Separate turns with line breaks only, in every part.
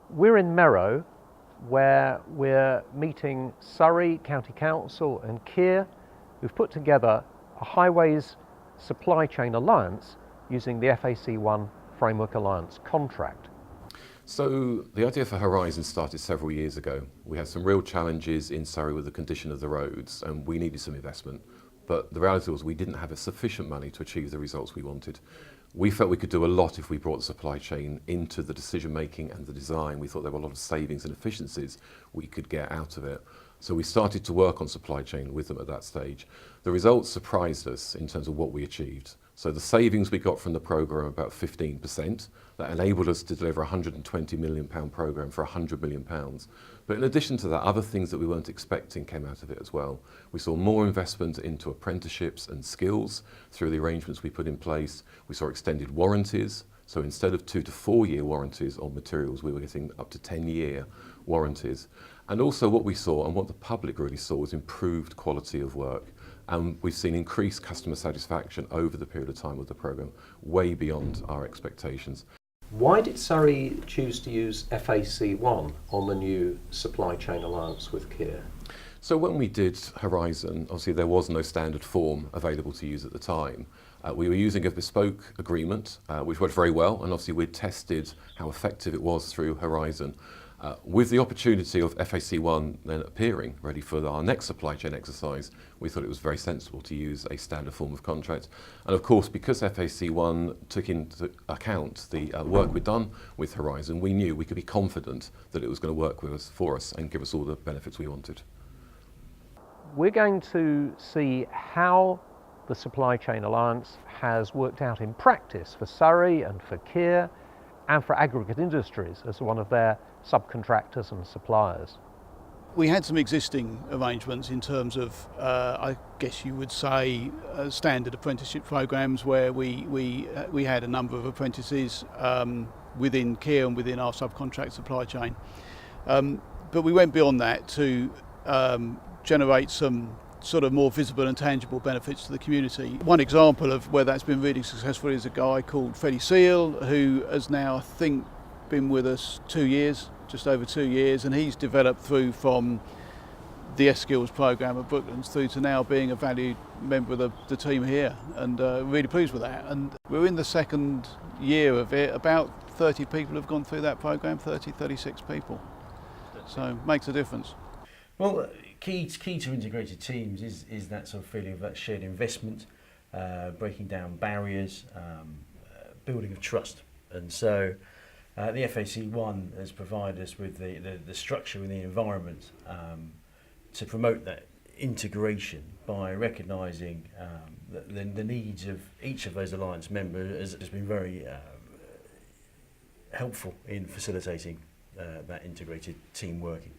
We're in Merrow, where we're meeting Surrey County Council and Keir, who've put together a highways supply chain alliance using the FAC-1 Framework Alliance Contract.
So the idea for Horizon started several years ago. We had some real challenges in Surrey with the condition of the roads, and we needed some investment. But the reality was we didn't have sufficient money to achieve the results we wanted. We felt we could do a lot if we brought the supply chain into the decision making and the design. We thought there were a lot of savings and efficiencies we could get out of it. So we started to work on supply chain with them at that stage. The results surprised us in terms of what we achieved. So the savings we got from the programme, about 15%, that enabled us to deliver a £120 million programme for £100 million. But in addition to that, other things that we weren't expecting came out of it as well. We saw more investment into apprenticeships and skills through the arrangements we put in place. We saw extended warranties. So instead of 2 to 4 year warranties on materials, we were getting up to 10-year warranties. And also what we saw and what the public really saw was improved quality of work. And we've seen increased customer satisfaction over the period of time of the programme, way beyond our expectations.
Why did Surrey choose to use FAC-1 on the new supply chain alliance with Keir?
So when we did Horizon, obviously there was no standard form available to use at the time. We were using a bespoke agreement, which worked very well, and obviously we'd tested how effective it was through Horizon. With the opportunity of FAC-1 then appearing ready for our next supply chain exercise, we thought it was very sensible to use a standard form of contract. And of course, because FAC-1 took into account the work we'd done with Horizon, we knew we could be confident that it was going to work with us, for us, and give us all the benefits we wanted.
We're going to see how the supply chain alliance has worked out in practice for Surrey and for Keir and for aggregate industries as one of their subcontractors and suppliers.
We had some existing arrangements in terms of, I guess you would say, standard apprenticeship programs where we had a number of apprentices within Keir and within our subcontract supply chain. But we went beyond that to generate some sort of more visible and tangible benefits to the community. One example of where that's been really successful is a guy called Freddie Seal, who has now, I think, been with us 2 years, just over 2 years, and he's developed through from the S-Skills programme at Brooklands through to now being a valued member of the team here, and really pleased with that. And we're in the second year of it. About 30 people have gone through that programme, 36 people. So it makes a difference.
Well, key to integrated teams is that sort of feeling of that shared investment, breaking down barriers, building of trust. And so the FAC-1 has provided us with the structure and the environment to promote that integration by recognising the needs of each of those alliance members has been very helpful in facilitating that integrated team working.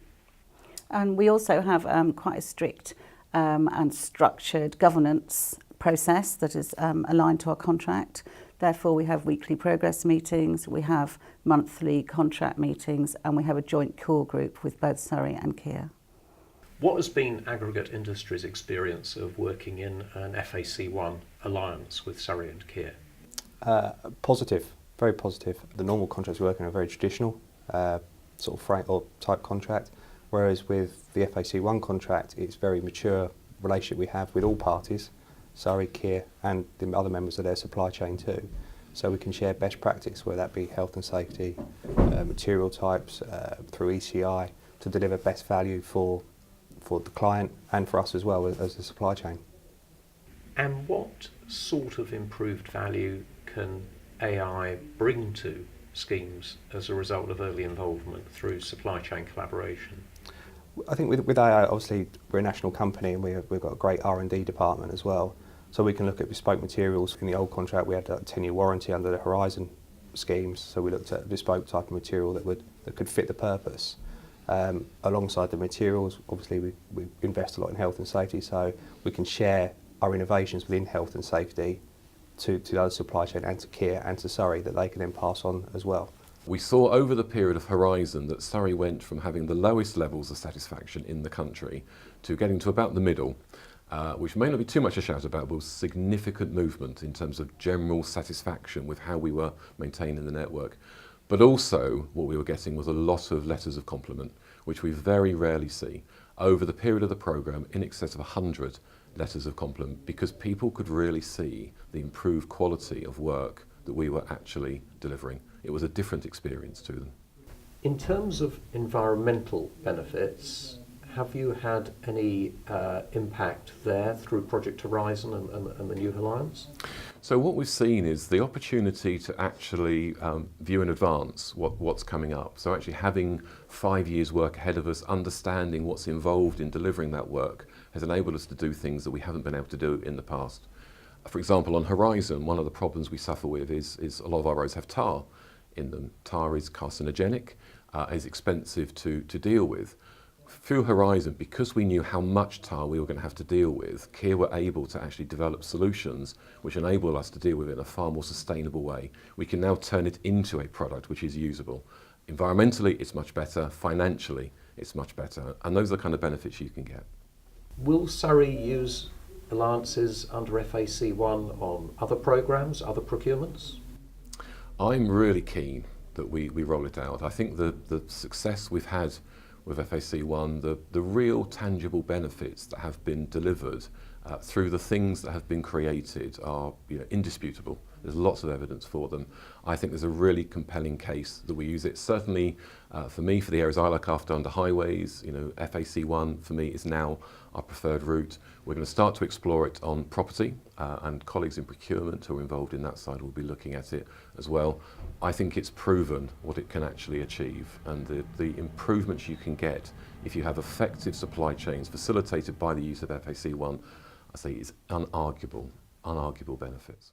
And we also have quite a strict and structured governance process that is aligned to our contract. Therefore, we have weekly progress meetings, we have monthly contract meetings, and we have a joint core group with both Surrey and Keir.
What has been aggregate industry's experience of working in an FAC-1 alliance with Surrey and Keir?
Positive, very positive. The normal contracts we work in are very traditional, sort of frame or type contract. Whereas with the FAC-1 contract, it's a very mature relationship we have with all parties, Surrey, Keir and the other members of their supply chain too. So we can share best practice, whether that be health and safety, material types, through ECI, to deliver best value for the client and for us as well as the supply chain.
And what sort of improved value can AI bring to schemes as a result of early involvement through supply chain collaboration?
I think with AI, obviously we're a national company and we've got a great R&D department as well. So we can look at bespoke materials. In the old contract we had a 10-year warranty under the Horizon schemes, so we looked at a bespoke type of material that could fit the purpose. Alongside the materials, obviously we invest a lot in health and safety, so we can share our innovations within health and safety to the other supply chain and to Keir and to Surrey that they can then pass on as well.
We saw over the period of Horizon that Surrey went from having the lowest levels of satisfaction in the country to getting to about the middle, which may not be too much to shout about, but was significant movement in terms of general satisfaction with how we were maintaining the network. But also what we were getting was a lot of letters of compliment, which we very rarely see. Over the period of the programme, in excess of 100 letters of compliment, because people could really see the improved quality of work that we were actually delivering. It was a different experience to them.
In terms of environmental benefits, have you had any impact there through Project Horizon and the New Alliance?
So what we've seen is the opportunity to actually view in advance what's coming up. So actually having 5 years work ahead of us, understanding what's involved in delivering that work has enabled us to do things that we haven't been able to do in the past. For example, on Horizon, one of the problems we suffer with is a lot of our roads have tar in them. Tar is carcinogenic, is expensive to deal with. Through Horizon, because we knew how much tar we were going to have to deal with, Kier were able to actually develop solutions which enable us to deal with it in a far more sustainable way. We can now turn it into a product which is usable. Environmentally, it's much better. Financially, it's much better. And those are the kind of benefits you can get.
Will Surrey use alliances under FAC-1 on other programmes, other procurements?
I'm really keen that we roll it out. I think the success we've had with FAC-1, the real tangible benefits that have been delivered through the things that have been created are indisputable. There's lots of evidence for them. I think there's a really compelling case that we use it. Certainly for me, for the areas I look after under highways, FAC-1 for me is now our preferred route. We're going to start to explore it on property and colleagues in procurement who are involved in that side will be looking at it as well. I think it's proven what it can actually achieve, and the improvements you can get if you have effective supply chains facilitated by the use of FAC-1, I say is unarguable benefits.